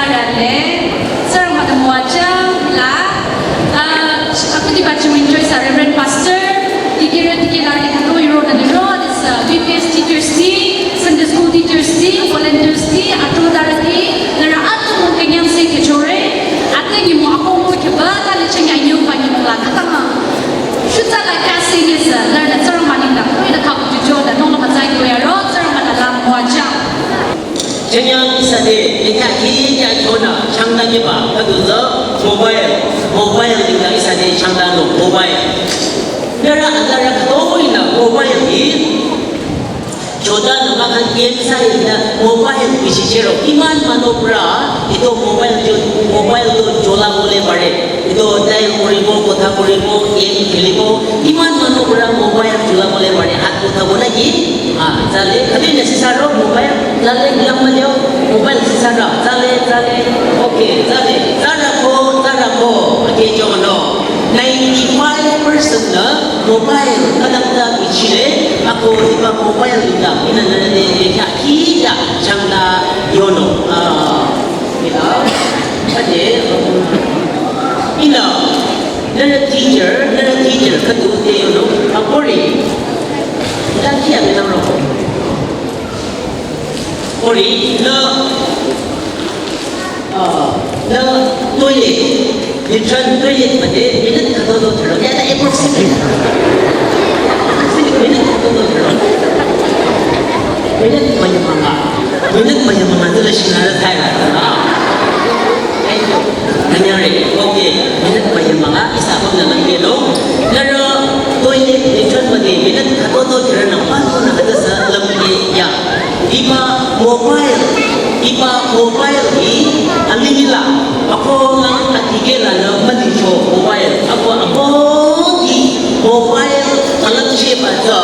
Sarale, Sarang Matamuacha, La, aku dibaca enjoy sa Reverend Pastor, dikira-dikira kita tu road and road, VPS teachers di, Sunday school teachers di, volunteers di, atau darati, lara atu mungkin yang saya kecore, atau ni mau aku mau coba kali cengai new banyak mula kata mah, sudah lah kasih ni sah, lara Sarang Maning dah, tu ida kau jujur dah, nong lemah saya tu ya road, Sarang Matalam muacha. 정양 이사대 이카 기자 전화 창단해 봐. 그래서 모바일 인가 이사대 창단로 모바일. 내가 안다라 도이나 모바일이 조다 넘어간 게임사이나 모바일 비시체로 이만 만오브라 이도 모바일도 졸라볼래 말해. 이도 다이 거리고 고타 거리고 게임 खेलि고 이만 만오브라 모바일 졸라볼래 말해. 한 고타 보내기. Zale, kami necesaro mobile, zale bilang beliau mobile necesaro, zale, okay, zara ko, okay, jono, 95% na mobile kadang dah bichile, aku tiba mobile juga, ina nade kita changna yono, ina nade teacher katu te yono, akori. Dan kia kita merokok. Ori le toilet, literal toilet macam minat kata tu terus. Dia tak approximate. Minat kata tu terus. Minat banyak manga tu lah sinar Thailand. Hanya okay. Minat banyak manga. Isa pun dalam kelo. Lalu toilet literal macam minat kata tu terus. Nampak tu nak ada selembu ya. Iba mobile ni alihila. Aku lang atigela na malisho mobile. Aku di mobile alat siapa tu?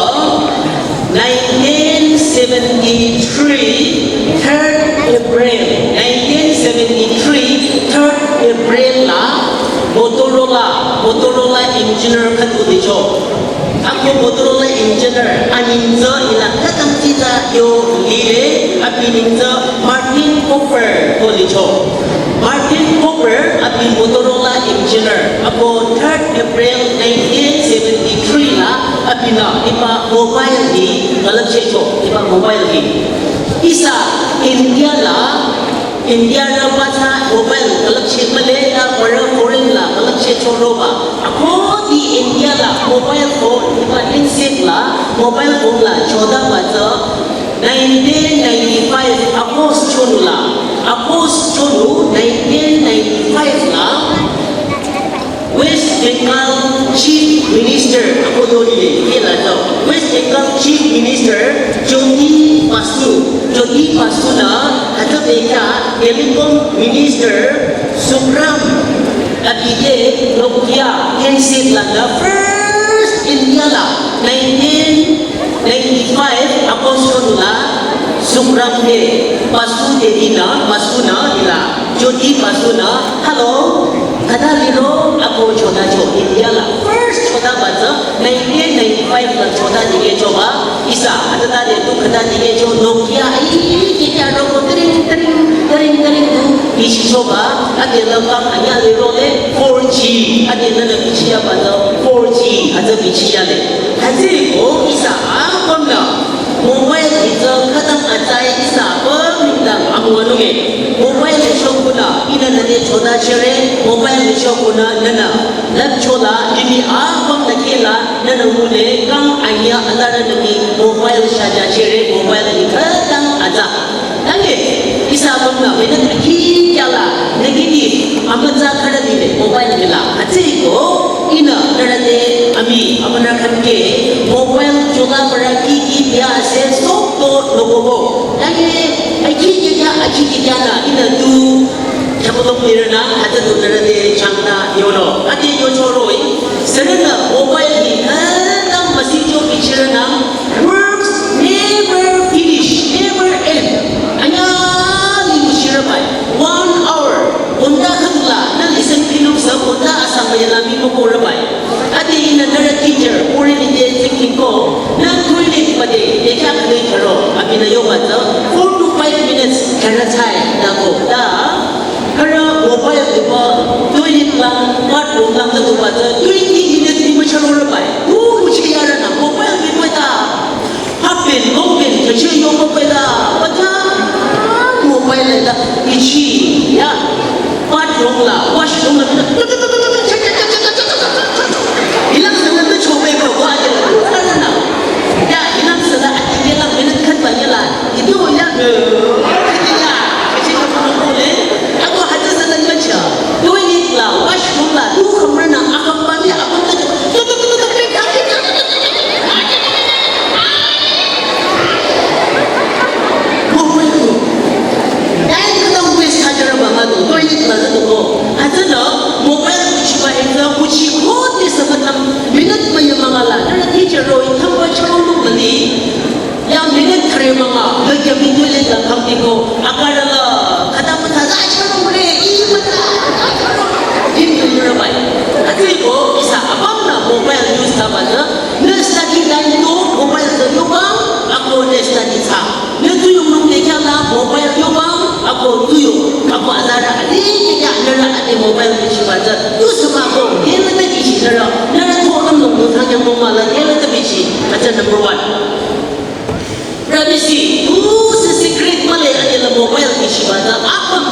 1973 3rd April lah Motorola engineer katu dijo. Aku Motorola engineer aninza ila katang kita yo lile api ninza Martin Cooper ko dijo. Martin Cooper api Motorola engineer. Aku 3rd April 1973 lah api na ipa mobile ni kalag sejo ipa mobile ni. Isa India la bahasa mobile kalag se Malaya orang foreign la kalag se choroba. Aku di India la mobile phone ipa insect la mobile phone la 14 bahasa 1995 aku chonu 1995 la West Bengal Chief Minister aku doli dia lah tau. West Bengal Chief Minister Jyoti Basu na atau mereka Telecom Minister Subram Adide Nokia handset lah the first India lah 1995 aku sunla Subram de Basu na ila Jyoti Basu na hello kada liro aku choda India lah first choda bahasa 1995 lah choda dige coba isa ada tadi tu kada dige Nokia kita rokok tering tu isi coba ada lengkap hanya liro le 4G ada nana bicia bahasa 4G ada bicia le haji ko isa apa na mobile itu kadang acai isa peminta amuan uge mobile shopuna ina nade choda chere mobile shopuna nana lab choda ini apa nakela nana mule kang aya andara nabi mobile saja chere mobile ni kadang aja nange isa bangna bena ki jala negatif amaza kada dile mobile nila aci ko ina nade ami amana khamke mobile choda baraki ki biase sok to logo nange aji jaga ina tu Capotong mirna ada tu nade changna yono ati yo choroi senana mobile ni kadang masih jo bicara works never finish never end hanya lima sirapai 1 hour onda kadula na listen kilum sa onda asam bayalami mo ko rabai ati ina nade teacher ori ni de thinking ko na toilet pade dekha kadai tharo abina yo mata 4 to 5 minutes kana chai da ko da 되고 또이 랑 맞고 남자 또 맞아 또이 이네 팀을 쳐놓으러 봐요 오 치야라나 모바일 비보다 하빈 공빈 저치 용법에다 맞아 모바일에다 이치 야 맞롱라 와시롱라 이랑 생각도 초배고 와야지 살아나 야 이랑 생각 이랑 맨날 칸 바니라 이도 야 yang minat terima lagi minat dalam kamtiko akarala kata mata zaca nomore imata ini berapa atiko bisa apa na mobile news tabaja nestadi dan itu mobile tuyubang aku nestadi sa netuyung nung dekala mobile tuyubang aku tuyung aku azara adi ya nara adi mobile news tabaja tu semua aku dia lagi isi nara tu orang nung tang yang mala dia lagi isi aja number 1 Privacy, itu secret malay adalah mobile di sini. Apa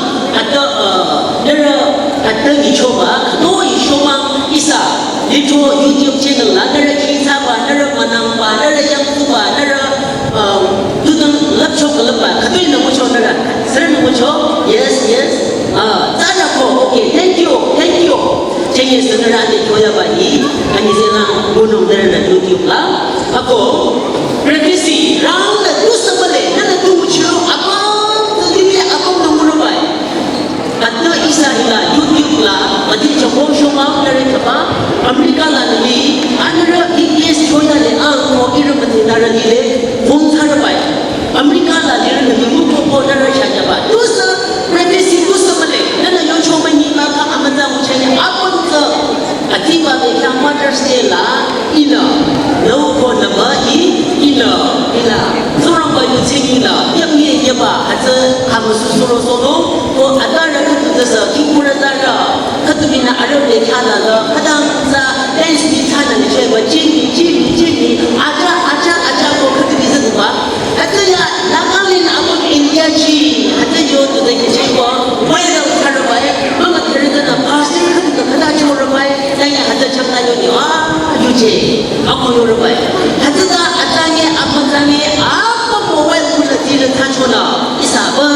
ada dicoba, kedua dicoba isa, itu YouTube channel lah, ada kisah apa, ada manamba, ada yang tua, ada tu laptop lepas, kedua ini nama cakap ada, sering nama cakap, yes, tanya ko, okay, thank you. Jangan sekarang ada jual bagi, kami sekarang gunung dari YouTube lah, aku privacy, rang tu sebalik, nana tu muncul apa, tadi apa nombor apa? Kata Israel YouTube lah, macam cakap semua dari apa? Amerika lah ni, anda IPS join ada, kau ini macam nara ni le, phone thar apa? Amerika lah ni, nana YouTube pun nara saja apa? Tu privacy tu sebalik, nana yang cuma ni lah, amat dah muncul apa tu? Atiba yang Mother's Day lah, ina, lalu kau nama ina, seorang bayu tinggilah, yang ni apa? Ada kamu suruh, kau ada orang tu desa, kimura ada, kau tu bina ada dekala lah, kadang sa dance di sana ni cakap jini, ada kau tu bisa tu apa? Ada ya, nakalin abang India ji, ada jo tu dekat cakap, viral terbaik, mama terkena pasir tu kada cakap terbaik, dan ada cakap ni, yuji, aku terbaik, ada apa mobile pula tidak tancuna isaba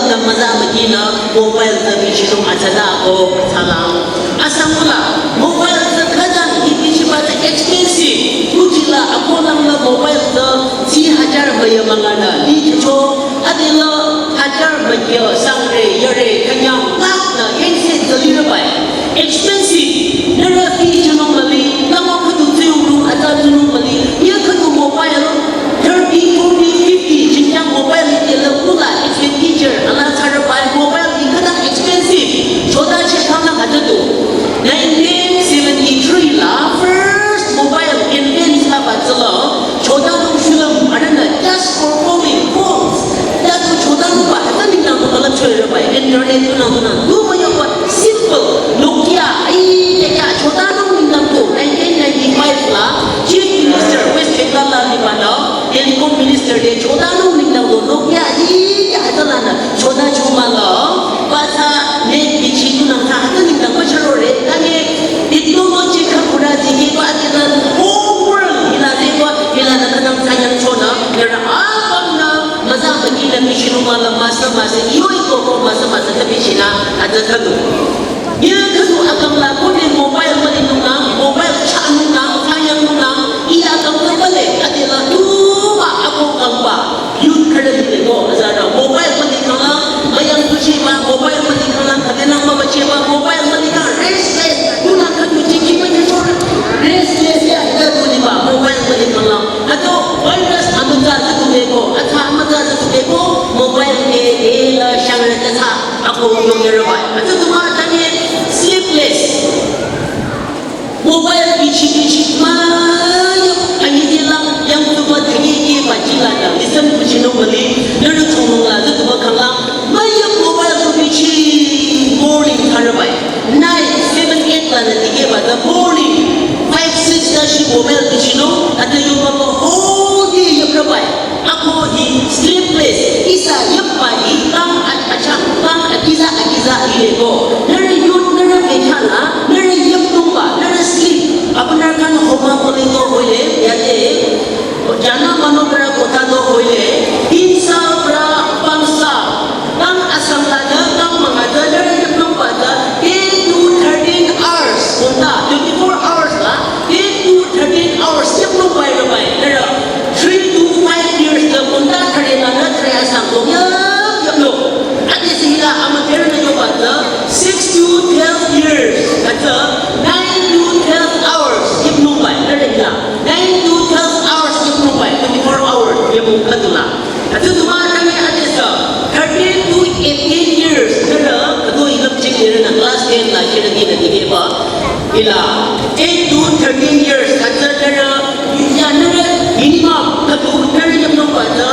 dan maza magina mobile tapi cuma acara aku salam asam pula mobile terkadang ini cuma expensive tujulah aku nama mobile tu 10,000 bayar mangana di keco adalah 1,000 bayar sangre yare kenyang lakna handset terlihat baik expensive nara fi junung mali lama kudu tiung ada junung mali ia kudu mobile 30, 40, 50 jenjang mobile ini pula expenditure anak cara bayar mobile ini kadang expensive coba cakap nak ada tu 1973 lah first mobile invent sahabat jelah coba tu film ada nak just for calling phones dan tu coba lupa ada ni nak dalam cuy rapai internet tu nak tu banyak buat simple Nokia dekat coba tu nak tu 1995 lah chief minister West Bengal lah di mana telecom minister dia choda nung ning nang Nokia ji ada lana choda cuma lo bahasa net bici tu nang ada ning nang macam re kanye teknologi kapura ji ba ada whole world ila nak nang sayang choda kira apa na maza bagi la bici malam masa iyo masa tapi cina ada kadu ya kadu akan lakukan mobile melinung mobile canung sayang nung ia akan terbalik adalah aku kamba youth kada dito azara mobile menikah bayang tu siapa mobile menikah kadang mama siapa mobile menikah restless tu nak kadu ciki menyuruh restless ya ada tu ni ba mobile menikah atau virus amazon tu beko atau amazon tu beko mobile ni la syangre tasa aku yung yerai atau tu mah tanya sleepless mobile bici yang tu buat tinggi bajilah dah. Listen pujian beli, lalu tolonglah tu buat kalang. Banyak mobile tu bici morning terbaik. na tige ba the morning 5-6 na si mobile di sino at yung mga whole day yung rabay ako di sleepless isa yung pagi kang at atsak kang at isa ile ko nara yun nara kekhala nara yung tumba nara sleep ako nara kan homa polingo hoile yate jana manobra kota do hoile insa pra pangsa kang asam lada kang mga nara yung tumba 10 to 13 hours punta 24 hours la 10 to 13 hours yung tumba rabay nara 3 to 5 years la punta kare na na kare asam to yung at sila amateur na yung bata 6 to 12 years at 9 to 12 hours yung numbay narinig lang 9 to 12 hours yung numbay 24 hours yung katula at dumaan kami at isa 13 to 18 years kaya ito ilang check nila na class 10 na siya naging ba ila 8 to 13 years at kaya yan nara minimum katu narinig yung bata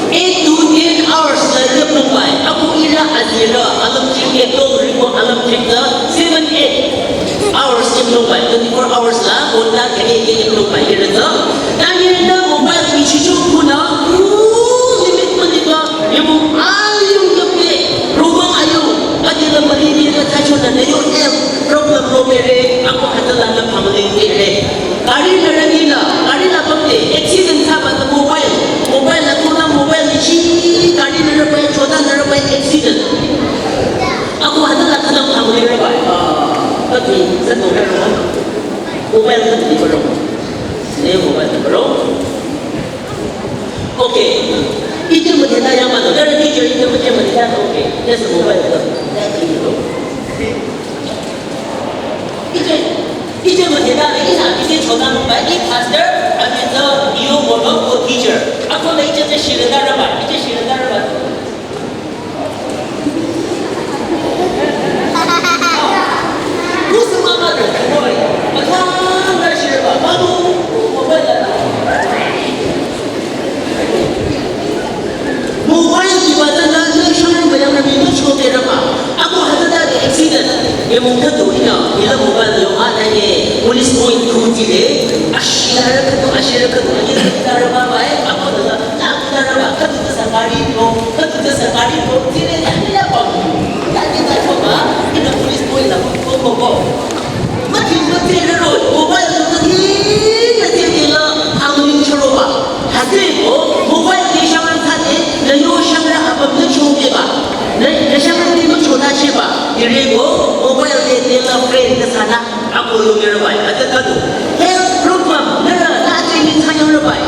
8 to 10 hours na yung numbay ako ila azira alam check ito ribo alam check na 7-8 hours yung numbay 24 hours lang wala kaya yung numbay yun ito dahil na mobile isisyo ko na limit man diba yung ayong gabi rubang ayaw at yung malili na tayo na yung problem romere ako katalan ng pamaling kere kari na lang nila kari na pagde accident sabat na mobile na kuna mobile ni si kari na rabay choda na rabay accident ako hatalan ka ng pamaling rabay pati sa mobile na di ba mobile na ba okay ito mo din tayo man pero teacher ito mo din tayo okay yes mobile na 이제 뭐 대단하게 이제 전화는 봐. 이 pastor 아니면 이용 뭐로 teacher. 아까 이제 싫은 다른 말. 이제 싫은 다른 말. 무슨 말을 뭐야? 아까 날 싫어 봐. 나도 뭐야? 모바일 기반은 내 시험을 그냥 믿는 초대를 봐. 아까 하다가 accident. ये मुख्य दोही ना ये लोग mobile जो आता है police point खोजी ले अशियार कतो ये तरह बाय आपको तो तरह बा कतो तो सरकारी लोग जिले जाने या बाबू जाने का छोटा ये पुलिस पॉइंट ना को मत रो मोबाइल तो ये ला हाउलिंग चलो बा हाथे को मोबाइल के शामन खाते नयो शामरा अब न छोड़े बा न शामन भी न छोड़ा छे बा ये को मोबाइल दे तेला फ्रेंड के साथ आपको यो मेरा भाई अच्छा कदू हेल्थ प्रॉब्लम नरा नाचे नि थायो रे भाई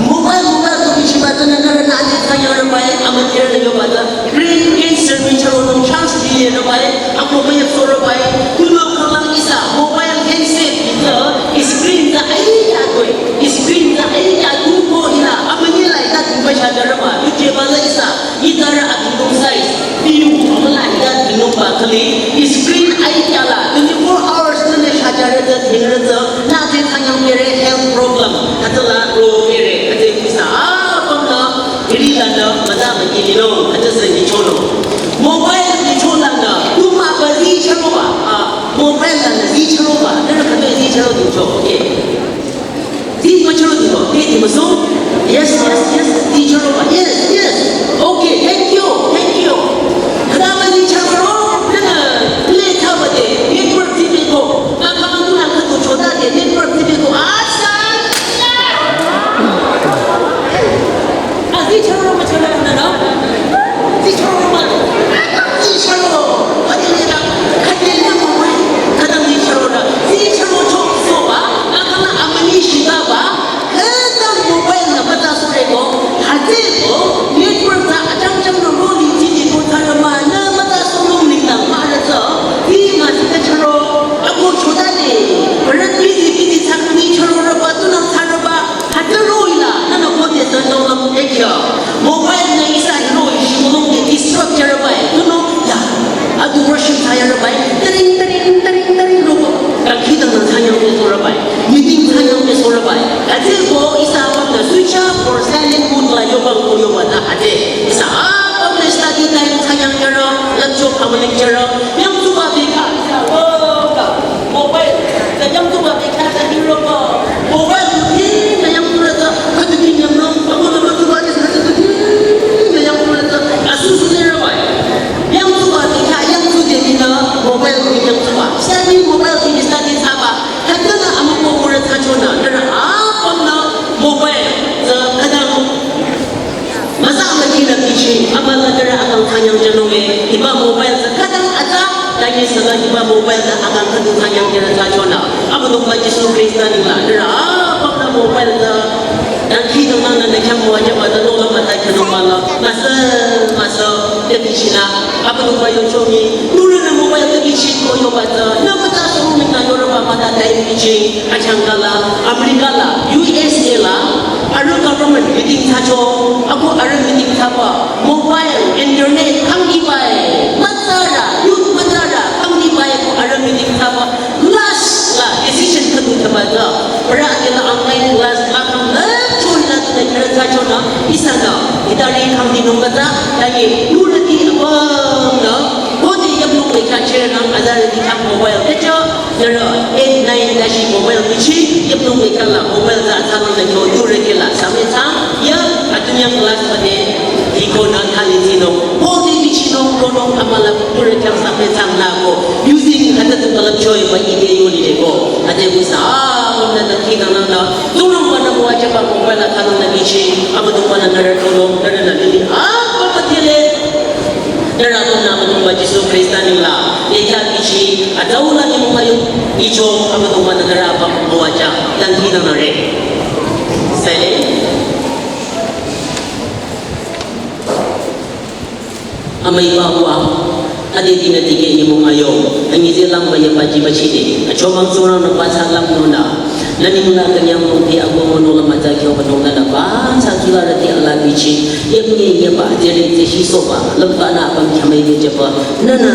मोबाइल तो किसी बात न नरा नाचे थायो रे भाई amateur ने जो बात ब्रेन कैंसर में चलो नो चांस दिए रे भाई आपको मैं सो रे भाई कुलो खला इसा मोबाइल हैंडसेट इस स्क्रीन का आईया कोई स्क्रीन का आईया तू को इला अब ये लाइटा तुम पैसा रे भाई ये वाला इसा इधर अभी साइज व्यू हमला इधर दिनों बाखली स्क्रीन आईया ला 24 hours ने शाजारे द थिंगर द नाचे थायो मेरे हेल्थ प्रॉब्लम अतला रो मेरे अते किसा आपना इली लाना मजा मगी लिनो अते से नि छोलो मोबाइल नि छोला ना तुम आप जी चलो बा मोबाइल ना जी चलो बा नरे कते जी चलो दु जो ओके जी को चलो दु के ती मसो yes जी चलो बा yes okay thank you कदामा जी चलो ना ले था बदे नेटवर्क टीवी को आप तुना को छोटा दे नेटवर्क टीवी को आसा जी चलो ना ना जी चलो अरे ना खदे ना मोबाइल खदम जी चलो चो सोबा अकला अमनी शिगाबा खदम मोबाइल ना पता सुरे को हाथे को नेटवर्क ना अचम नो रोली जी को थारमा ना पता सुनो निकला मारत ही माते चलो अको छोटा दे बरत बिजी थाकनी चलो रे बातु ना थारबा हाथ रोइला ना को दे तो नो एकया मोबाइल ना इसा रोइ शिमों के डिस्ट्रक्चर बाय तुनो या अदु वर्षन थायर बाय तरिंग रोबो कखी दन थायो के सोर बाय मीटिंग थायो के सोर बाय अजे को इसा वक्त स्विच ऑफ और साइलेंट मोड ला यो बंग को यो बता अजे इसा अब स्टडी टाइम थायंग जरो लक्ष्य पब्लिक जरो यम सुबा बेका इसा वो का mobile Tanya selagi mobile na akan kedudukan yang internasional. Apa tu bagi seluruh Kristen ni lah. Dera apa na mobile na dan kita mana nak kamu aja pada orang mata kena malah masa jadi Cina. Apa tu bagi cumi? Dulu na mobile jadi Cina yo pada. Nama tak semua kita orang mata dari Beijing, Acangkala, Amerika lah, USA lah. Ada government meeting sajo. Aku ada meeting apa? Mobile, internet, kami baik. Matara, youth matara, kami baik. Aku ada meeting apa? Last lah, decision kedua baca. Berarti lah online class akan curi lah tu negara sajo na. Bisa tak? Kita ni kami nombor tak? Lagi dulu lagi apa? Na, boleh yang belum dikaji na ada di kam mobile. Kerja, jera 8-9 dashi mobile bici. Yang belum dikalah mobile tak tahu lagi dulu lagi. Sampai sang ya akhirnya kelas pada ikona kali sino boleh bicino kono amala mereka sampai sang lago using kata tu kalau joy bagi dia yuli deko ada bisa mana nak kita nana tolong mana buat apa mobile kalau nak bici apa tu mana nak tolong dan nak jadi apa betul Nara tu nama tu bagi Yesus Kristus ni lah. Ia bici ada ulah yang mengayu ijo apa tu mana nara apa buat dan kita nare. Saya amai bawa ada di negeri ini mengayo angin jelang banyak baji baci ni coba seorang nak baca lam nona nani mula kenyang mungkin aku menolak mata kau menolak nak baca kira rati Allah bici ia punya ia pak jadi sesi soba lepas nak apa macam ini cepat nana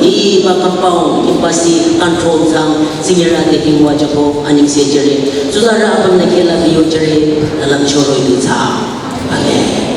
iba kampau ini pasti kontrol sang singira teki wajah ko aning sejere saudara apa nak kira bio jere dalam coro itu sah amin.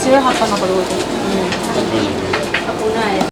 Sir, hapa nakalugod. Ako na eh.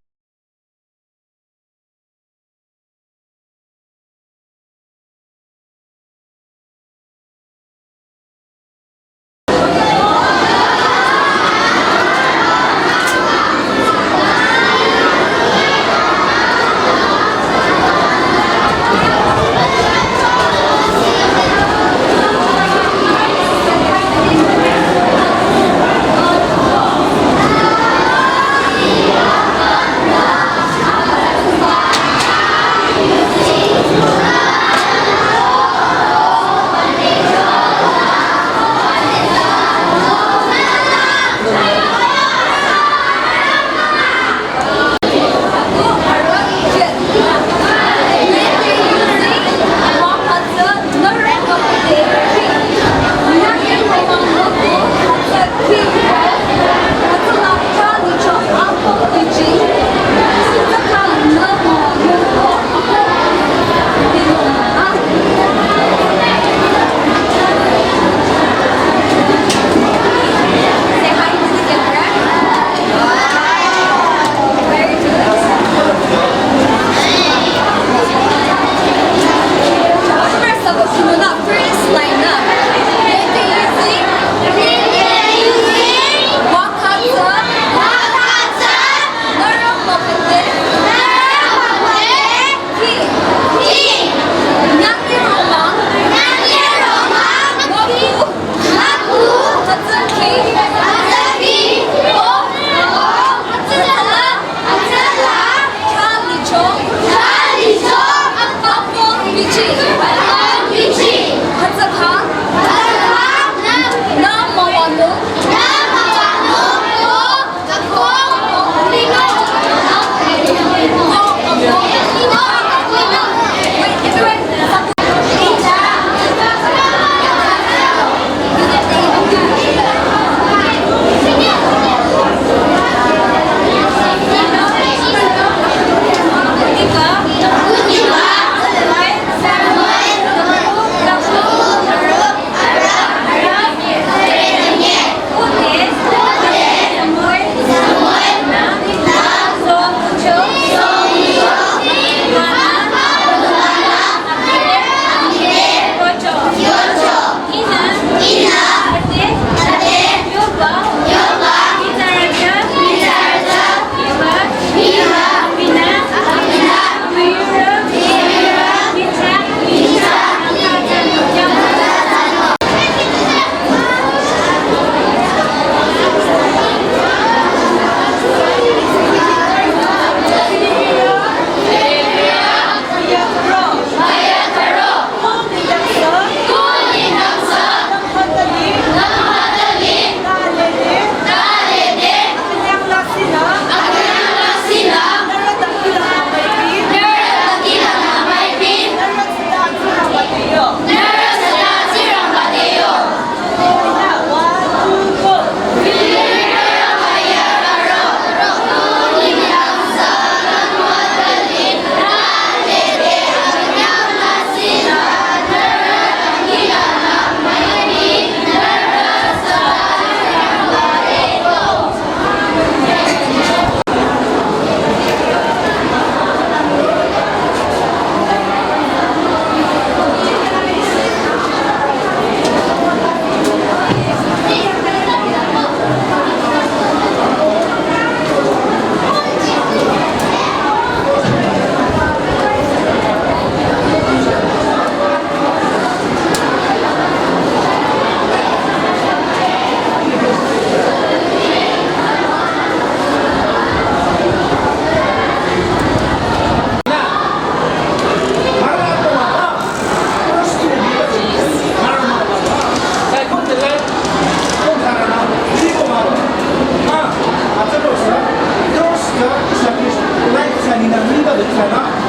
괜찮아?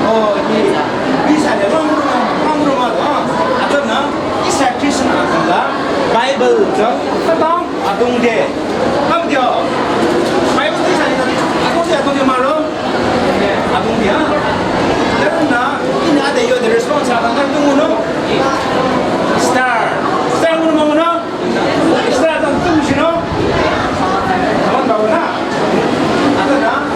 이사를 왕으로만 아까나 이사 크리스나 아까 바이블 저 사당 아동대 함겨 바이블 이사는 아동대 말로 아동대야 그러나 이 나대 요들 레스폰스 하는 동무는 스타 뭐는 스타는 뚱시노 한번 봐보나 아까나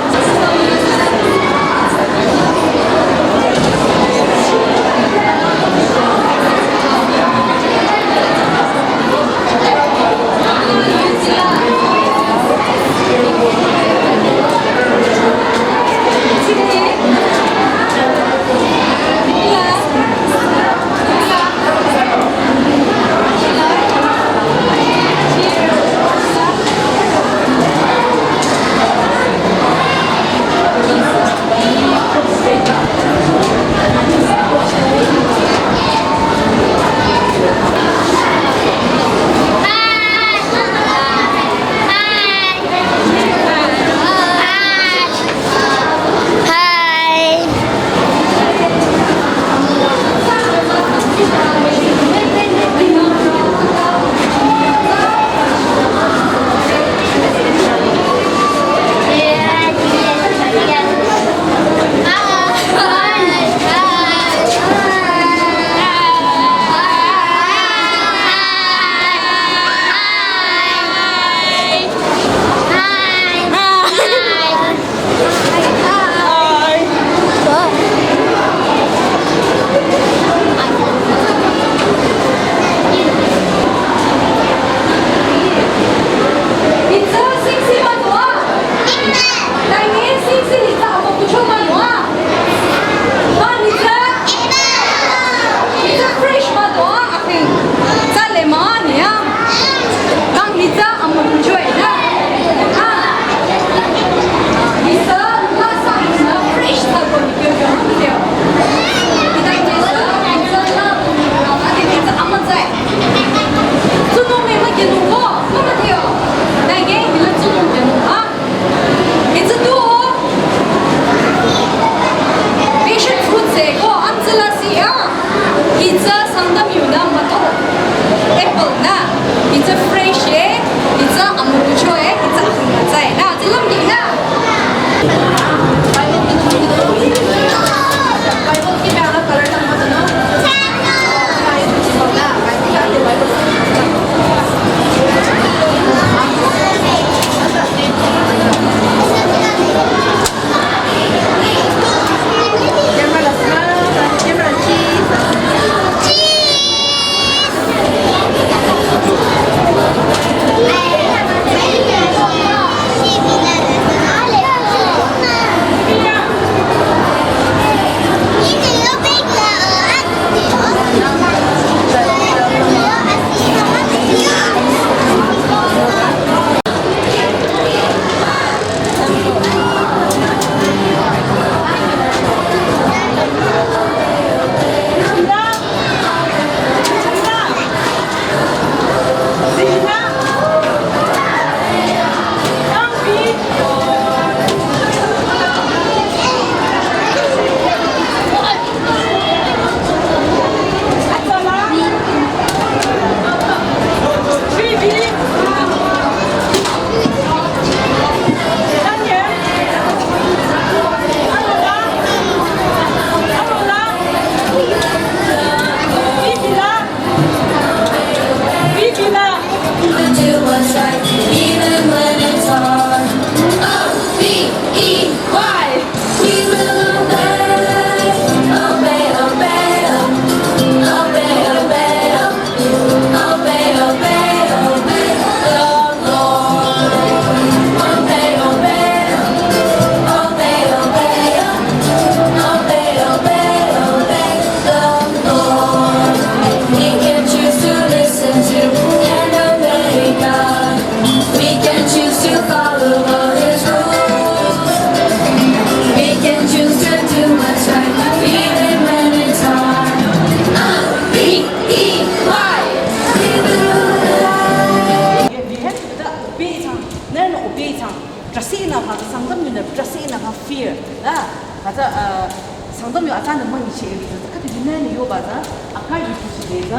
가자 상담이 아까는 뭐 이제 같은 유명한 요바자 아까 유튜브에서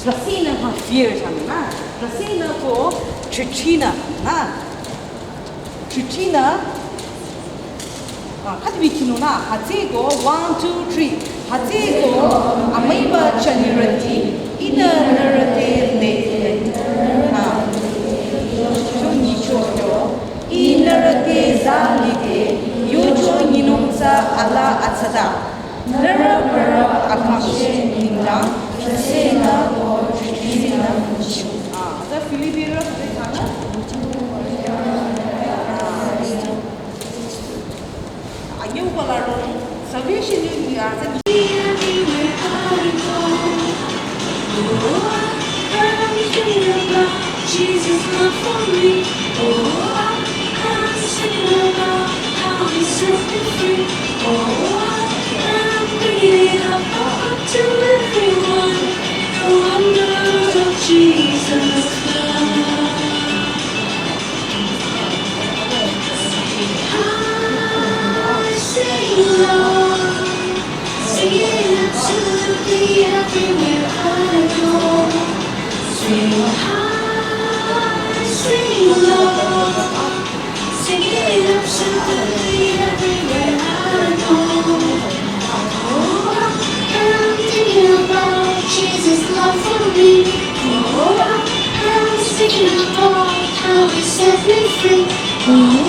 러시아는 한 비엘 장나 러시아는 고 추치나 추치나 같은 위치노나 하체고 1, 2, 3 하체고 아메이바 차니르티 이너르티 네 이너르티 자리게 요조 니농사 알라 아차다 너르르 아카시 닝랑 세나고 주기나 자 필리핀으로 가나 아유 발라로 살베이션이 아자 Jesus love for me. Oh, I'm singing about how He set me free. Oh, I'm bringing it up to everyone. The wonders of Jesus' love. I sing love, singing absolutely everywhere I go. Sing high, sing low, singing absolutely everywhere I go. Oh, I'm thinking about Jesus' love for me. Oh, I'm thinking about how He set me free. Oh,